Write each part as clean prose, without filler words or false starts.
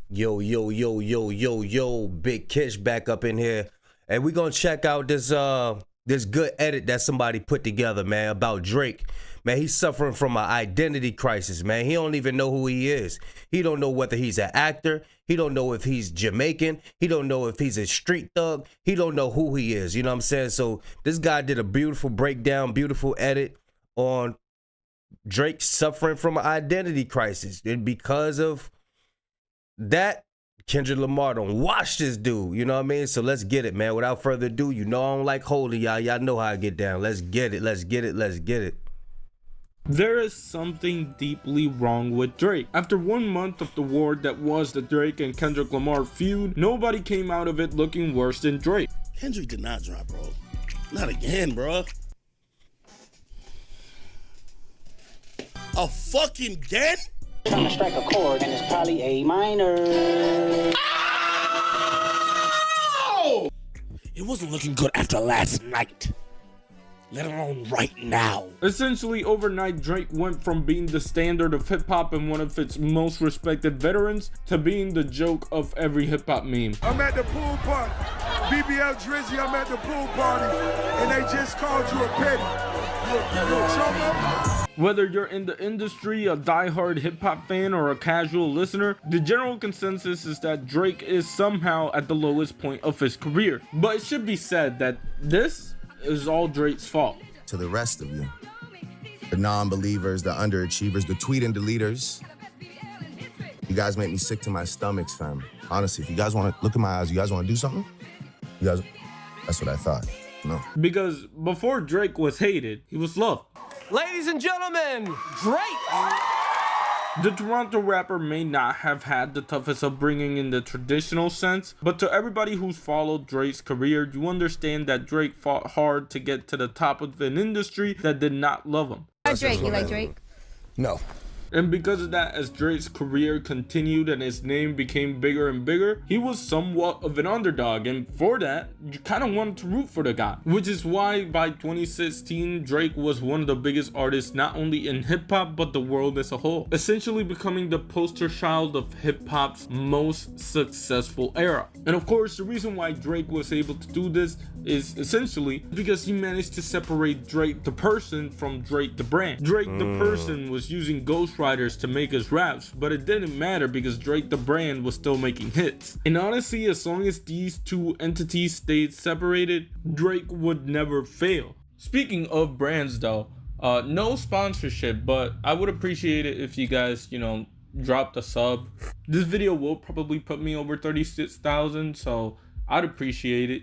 Yo, yo, yo, yo, yo, yo, Big Kish back up in here. And we're gonna check out this good edit that somebody put together, man, about Drake. Man, he's suffering from an identity crisis, man. He don't even know who he is. He don't know whether he's an actor. He don't know if he's Jamaican. He don't know if he's a street thug. He don't know who he is. You know what I'm saying? So this guy did a beautiful breakdown, beautiful edit on Drake suffering from an identity crisis. And because of that, Kendrick Lamar don't watch this dude, you know what I mean? So let's get it, man. Without further ado, you know I don't like holding y'all. Y'all know how I get down. Let's get it, let's get it, let's get it. There is something deeply wrong with Drake. After 1 month of the war that was the Drake and Kendrick Lamar feud, nobody came out of it looking worse than Drake. Kendrick did not drop, bro. Not again, bro. A fucking again? Trying to strike a chord and it's probably A minor. Oh! It wasn't looking good after last night, let alone right now. Essentially, overnight, Drake went from being the standard of hip-hop and one of its most respected veterans to being the joke of every hip-hop meme. I'm at the pool party. BBL Drizzy, I'm at the pool party. And they just called you a petty. You a chomo? Whether you're in the industry, a die-hard hip-hop fan, or a casual listener, the general consensus is that Drake is somehow at the lowest point of his career. But it should be said that this is all Drake's fault. To the rest of you, the non-believers, the underachievers, the tweet and deleters, you guys make me sick to my stomachs, fam. Honestly, if you guys want to look in my eyes, you guys want to do something? You guys, that's what I thought. No. Because before Drake was hated, he was loved. Ladies and gentlemen, Drake! The Toronto rapper may not have had the toughest upbringing in the traditional sense, but to everybody who's followed Drake's career, you understand that Drake fought hard to get to the top of an industry that did not love him. Drake, you like Drake? No. And because of that, as Drake's career continued and his name became bigger and bigger, he was somewhat of an underdog, and for that, you kind of wanted to root for the guy. Which is why by 2016, Drake was one of the biggest artists not only in hip-hop, but the world as a whole. Essentially becoming the poster child of hip-hop's most successful era. And of course, the reason why Drake was able to do this is essentially because he managed to separate Drake the person from Drake the brand. Drake the person was using ghostwriters to make his raps, but it didn't matter because Drake the brand was still making hits. And honestly, as long as these two entities stayed separated, Drake would never fail. Speaking of brands though, no sponsorship, but I would appreciate it if you guys, dropped a sub. This video will probably put me over 36,000, so I'd appreciate it,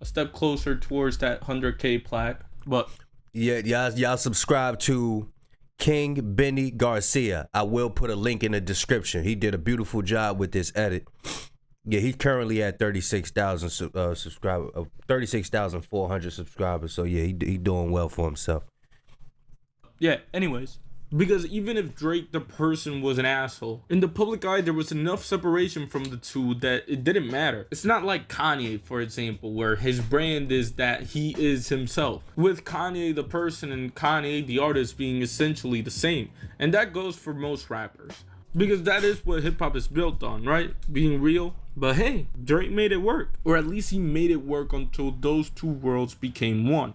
a step closer towards that 100K plaque. But Yeah, y'all subscribe to King Benny Garcia. I will put a link in the description. He did a beautiful job with this edit. Yeah, he's currently at 36,000 subscribers, 36,400 subscribers. So yeah, he doing well for himself. yeah, anyways. Because even if Drake the person was an asshole, in the public eye there was enough separation from the two that it didn't matter. It's not like Kanye, for example, where his brand is that he is himself, with Kanye the person and Kanye the artist being essentially the same. And that goes for most rappers, because that is what hip-hop is built on, right? Being real. But hey, Drake made it work, or at least he made it work until those two worlds became one.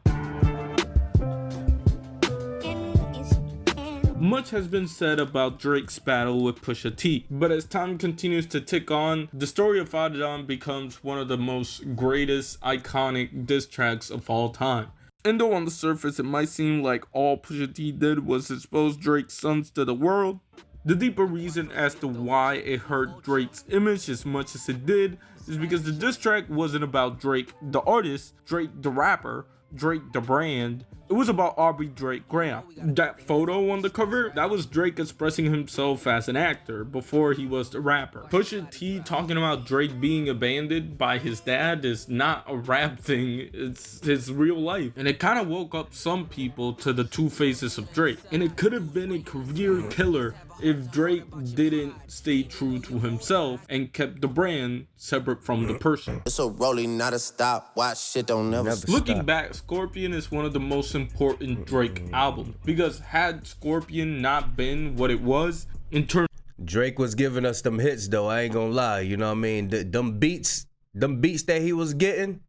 Much has been said about Drake's battle with Pusha T, but as time continues to tick on, the story of Adidon becomes one of the most greatest iconic diss tracks of all time. And though on the surface it might seem like all Pusha T did was expose Drake's sons to the world, the deeper reason as to why it hurt Drake's image as much as it did is because the diss track wasn't about Drake the artist, Drake the rapper, Drake the brand. It was about Aubrey Drake Graham. That photo on the cover, that was Drake expressing himself as an actor before he was the rapper. Pusha T talking about Drake being abandoned by his dad is not a rap thing, it's his real life. And it kind of woke up some people to the two faces of Drake. And it could have been a career killer if Drake didn't stay true to himself and kept the brand separate from the person. It's a rolling, not a stop. Watch shit don't never stop. Looking back, Scorpion is one of the most important Drake albums, because had Scorpion not been what it was in terms Drake was giving us them hits though. I ain't gonna lie. You know what I mean? Them beats that he was getting,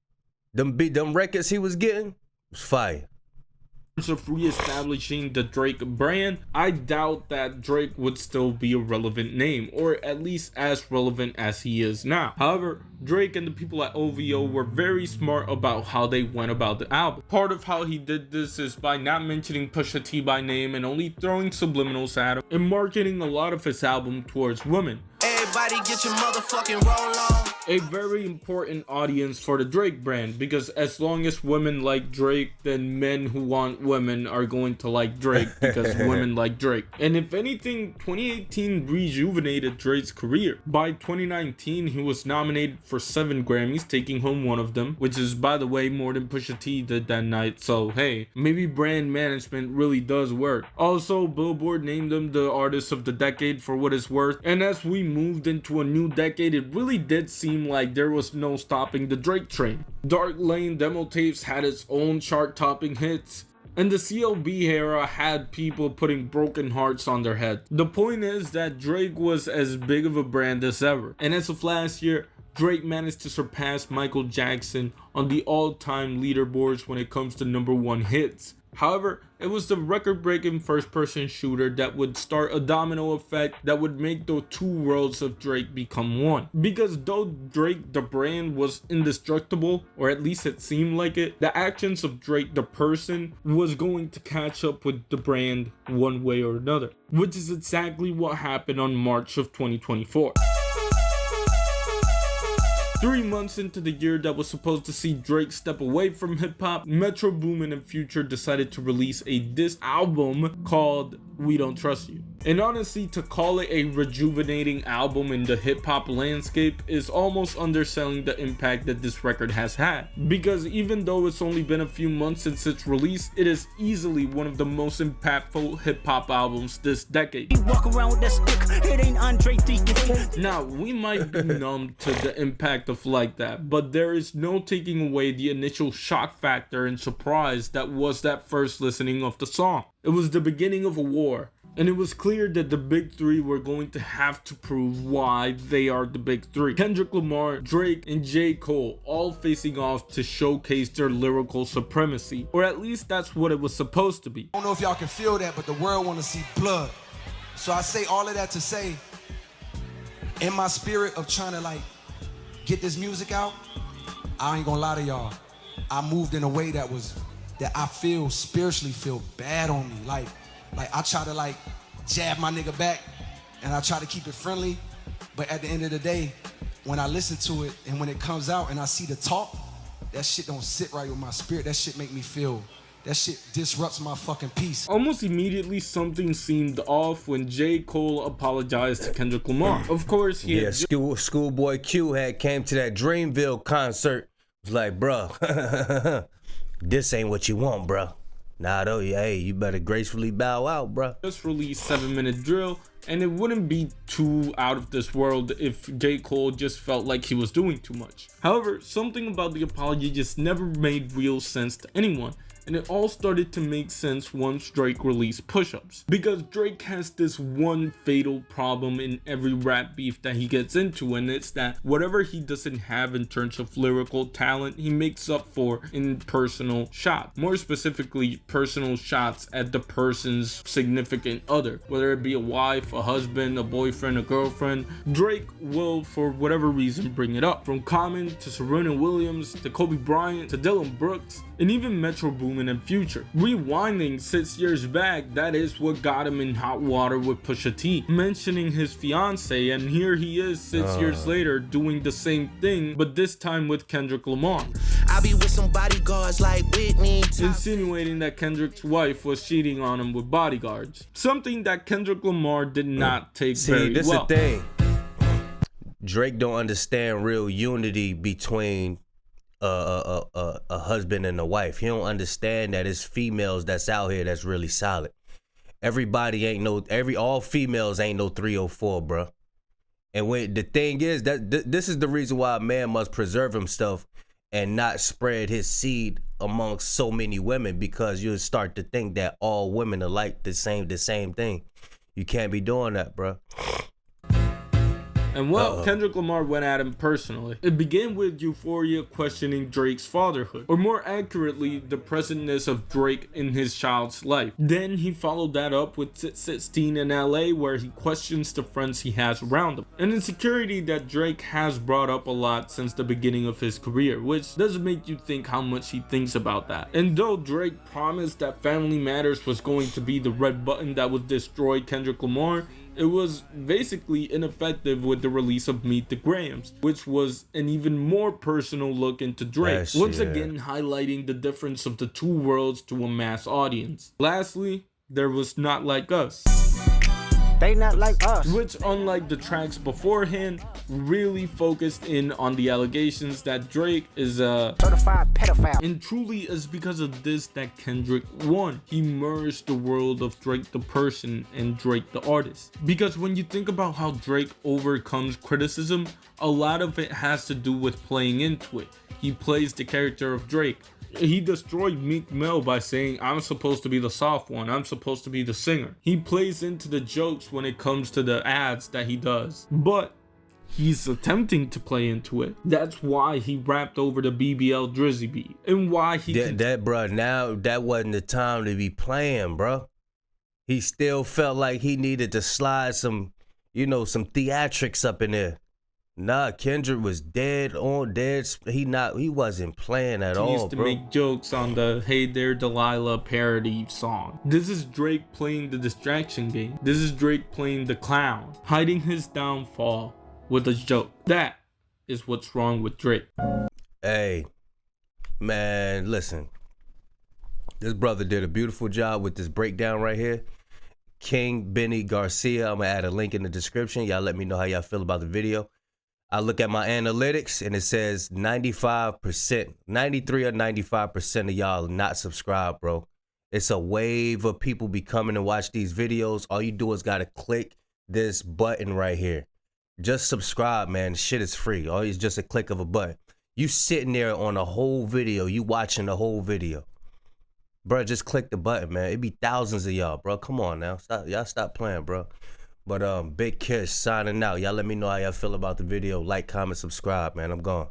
them records he was getting, was fire. Of re-establishing the Drake brand, I doubt that Drake would still be a relevant name, or at least as relevant as he is now. However, Drake and the people at OVO were very smart about how they went about the album. Part of how he did this is by not mentioning Pusha T by name and only throwing subliminals at him, and marketing a lot of his album towards women. Everybody get your motherfucking roll on. A very important audience for the Drake brand, because as long as women like Drake, then men who want women are going to like Drake because women like Drake. And if anything, 2018 rejuvenated Drake's career. By 2019, he was nominated for 7 Grammys, taking home 1 of them, which is, by the way, more than Pusha T did that night. So hey, maybe brand management really does work. Also, Billboard named him the artist of the decade for what it's worth. And as we moved into a new decade, it really did seem like there was no stopping the Drake train. Dark Lane demo tapes had its own chart-topping hits, and the CLB era had people putting broken hearts on their head. The point is that Drake was as big of a brand as ever, and as of last year, Drake managed to surpass Michael Jackson on the all-time leaderboards when it comes to #1 hits. However, it was the record-breaking first-person shooter that would start a domino effect that would make the 2 worlds of Drake become one. Because though Drake the brand was indestructible, or at least it seemed like it, the actions of Drake the person was going to catch up with the brand one way or another, which is exactly what happened on March of 2024. 3 months into the year that was supposed to see Drake step away from hip-hop, Metro Boomin and Future decided to release a diss album called We Don't Trust You. And honestly, to call it a rejuvenating album in the hip-hop landscape is almost underselling the impact that this record has had. Because even though it's only been a few months since its release, it is easily one of the most impactful hip-hop albums this decade. Walk around with that stick, it ain't Andre Deacon. Now, we might be numb to the impact of Like That, but there is no taking away the initial shock factor and surprise that was that first listening of the song. It was the beginning of a war, and it was clear that the big 3 were going to have to prove why they are the big 3. Kendrick Lamar, Drake, and J. Cole all facing off to showcase their lyrical supremacy, or at least that's what it was supposed to be. I don't know if y'all can feel that, but the world want to see blood. So I say all of that to say, in my spirit of trying to like get this music out, I ain't gonna lie to y'all, I moved in a way that I feel spiritually feel bad on me. Like I try to like jab my nigga back and I try to keep it friendly, but at the end of the day, when I listen to it and when it comes out and I see the talk, that shit don't sit right with my spirit. That shit make me feel, that shit disrupts my fucking peace. Almost immediately, something seemed off when J. Cole apologized to Kendrick Lamar. Of course, he had Schoolboy Q had came to that Dreamville concert. Was like, bruh, this ain't what you want, bruh. Nah, though, hey, you better gracefully bow out, bruh. Just released 7-Minute Drill, and it wouldn't be too out of this world if J. Cole just felt like he was doing too much. However, something about the apology just never made real sense to anyone. And it all started to make sense once Drake released Push-Ups. Because Drake has this one fatal problem in every rap beef that he gets into, and it's that whatever he doesn't have in terms of lyrical talent, he makes up for in personal shots. More specifically, personal shots at the person's significant other. Whether it be a wife, a husband, a boyfriend, a girlfriend, Drake will, for whatever reason, bring it up. From Common to Serena Williams to Kobe Bryant to Dylan Brooks, and even Metro Boomin and Future. Rewinding 6 years back, that is what got him in hot water with Pusha T, mentioning his fiance, and here he is 6 years later doing the same thing, but this time with Kendrick Lamar. I be with some bodyguards like Whitney, insinuating that Kendrick's wife was cheating on him with bodyguards. Something that Kendrick Lamar did not take very well. See, this is the thing. Drake don't understand real unity between a husband and a wife. He don't understand that it's females that's out here that's really solid. Everybody ain't no, all females ain't no 304, bro. And when the thing is that this is the reason why a man must preserve himself and not spread his seed amongst so many women, because you'll start to think that all women are like the same thing. You can't be doing that, bro. And well, Kendrick Lamar went at him personally. It began with Euphoria questioning Drake's fatherhood, or more accurately, the presentness of Drake in his child's life. Then he followed that up with 16 in LA, where he questions the friends he has around him. An insecurity that Drake has brought up a lot since the beginning of his career, which does make you think how much he thinks about that. And though Drake promised that Family Matters was going to be the red button that would destroy Kendrick Lamar, it was basically ineffective with the release of Meet the Grahams, which was an even more personal look into Drake, once again highlighting the difference of the two worlds to a mass audience. Lastly, there was Not Like Us. They not like us. Which, unlike the tracks beforehand, really focused in on the allegations that Drake is a certified pedophile. And truly is because of this that Kendrick won. He merged the world of Drake the person and Drake the artist. Because when you think about how Drake overcomes criticism, a lot of it has to do with playing into it. He plays the character of Drake. He destroyed Meek Mill by saying, I'm supposed to be the soft one, I'm supposed to be the singer. He plays into the jokes when it comes to the ads that he does, but he's attempting to play into it. That's why he rapped over the BBL Drizzy beat, and why he now that wasn't the time to be playing, bro. He still felt like he needed to slide some, some theatrics up in there. Nah, Kendrick was dead. He wasn't playing at all, He used to make jokes on the Hey There Delilah parody song. This is Drake playing the distraction game. This is Drake playing the clown, hiding his downfall with a joke. That is what's wrong with Drake. Hey, man, listen. This brother did a beautiful job with this breakdown right here. King Benny Garcia. I'm going to add a link in the description. Y'all let me know how y'all feel about the video. I look at my analytics and it says 95%, 93 or 95% of y'all not subscribed, bro. It's a wave of people be coming to watch these videos. All you do is got to click this button right here. Just subscribe, man. Shit is free. All it's just a click of a button. You sitting there on a whole video. You watching the whole video. Bro, just click the button, man. It be thousands of y'all, bro. Come on now. Y'all stop playing, bro. But Big Kish signing out. Y'all let me know how y'all feel about the video. Like, comment, subscribe, man. I'm gone.